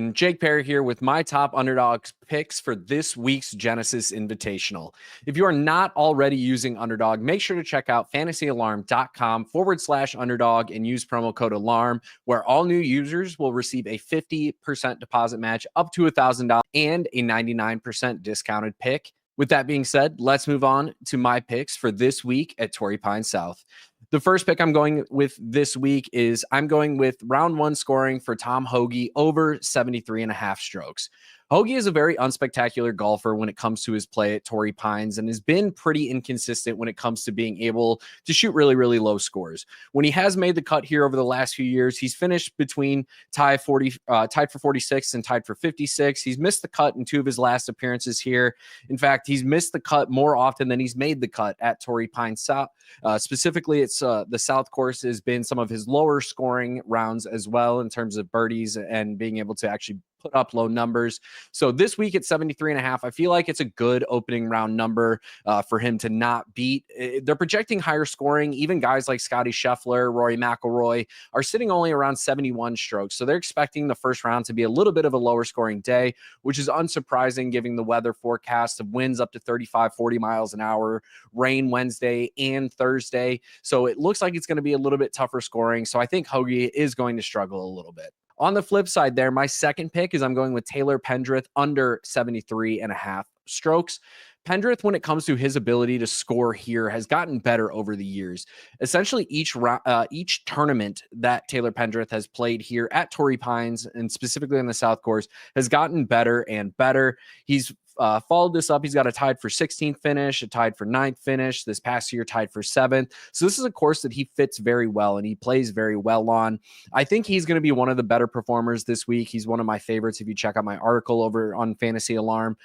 And Jake Parry here with my top underdog picks for this week's Genesis Invitational. If you are not already using Underdog, make sure to check out fantasyalarm.com/underdog and use promo code ALARM, where all new users will receive a 50% deposit match up to $1,000 and a 99% discounted pick. With that being said, let's move on to my picks for this week at Torrey Pines South. The first pick I'm going with this week is I'm going with round one scoring for Tom Hoge over 73.5 strokes. Hoge is a very unspectacular golfer when it comes to his play at Torrey Pines and has been pretty inconsistent when it comes to being able to shoot really, really low scores. When he has made the cut here over the last few years, he's finished between tied for 46 and tied for 56. He's missed the cut in two of his last appearances here. In fact, he's missed the cut more often than he's made the cut at Torrey Pines South. Specifically, it's the South course has been some of his lower scoring rounds as well in terms of birdies and being able to actually put up low numbers. So this week at 73.5, I feel like it's a good opening round number for him to not beat. They're projecting higher scoring. Even guys like Scotty Scheffler, Rory McIlroy are sitting only around 71 strokes. So they're expecting the first round to be a little bit of a lower scoring day, which is unsurprising given the weather forecast of winds up to 35, 40 miles an hour, rain Wednesday and Thursday. So it looks like it's going to be a little bit tougher scoring. So I think Hoge is going to struggle a little bit. On the flip side there, my second pick is I'm going with Taylor Pendrith under 73.5 strokes. Pendrith, when it comes to his ability to score here, has gotten better over the years. Essentially, each tournament that Taylor Pendrith has played here at Torrey Pines, and specifically on the South Course, has gotten better and better. He's followed this up. He's got a tied for 16th finish, a tied for 9th finish. This past year, tied for 7th. So this is a course that he fits very well and he plays very well on. I think he's going to be one of the better performers this week. He's one of my favorites. If you check out my article over on Fantasy Alarm,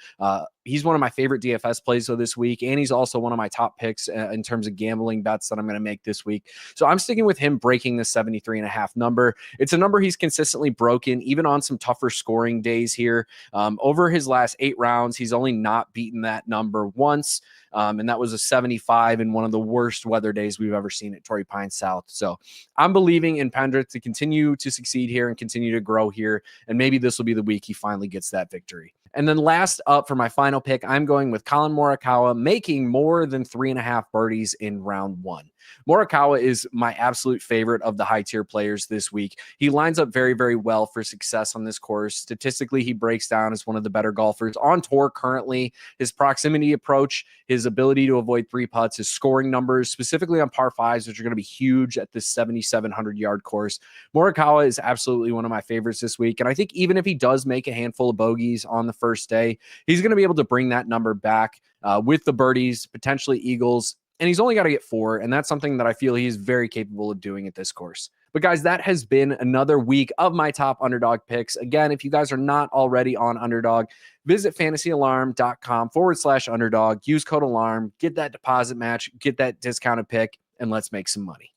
he's one of my favorite DFS plays of this week. And he's also one of my top picks in terms of gambling bets that I'm going to make this week. So I'm sticking with him breaking the 73.5 number. It's a number he's consistently broken, even on some tougher scoring days here. Over his last 8 rounds, he's only not beaten that number once. And that was a 75 in one of the worst weather days we've ever seen at Torrey Pines South. So I'm believing in Pendrith to continue to succeed here and continue to grow here. And maybe this will be the week he finally gets that victory. And then last up for my final pick, I'm going with Colin Morikawa making more than 3.5 birdies in round one. Morikawa is my absolute favorite of the high tier players this week. He lines up very, very well for success on this course. Statistically, he breaks down as one of the better golfers on tour currently. His proximity approach, his ability to avoid 3 putts, his scoring numbers, specifically on par 5s, which are going to be huge at this 7,700 yard course. Morikawa is absolutely one of my favorites this week. And I think even if he does make a handful of bogeys on the first day, he's going to be able to bring that number back with the birdies, potentially eagles. And he's only got to get 4, and that's something that I feel he's very capable of doing at this course. But guys, that has been another week of my top underdog picks. Again, if you guys are not already on Underdog, visit fantasyalarm.com/underdog, use code ALARM, get that deposit match, get that discounted pick, and let's make some money.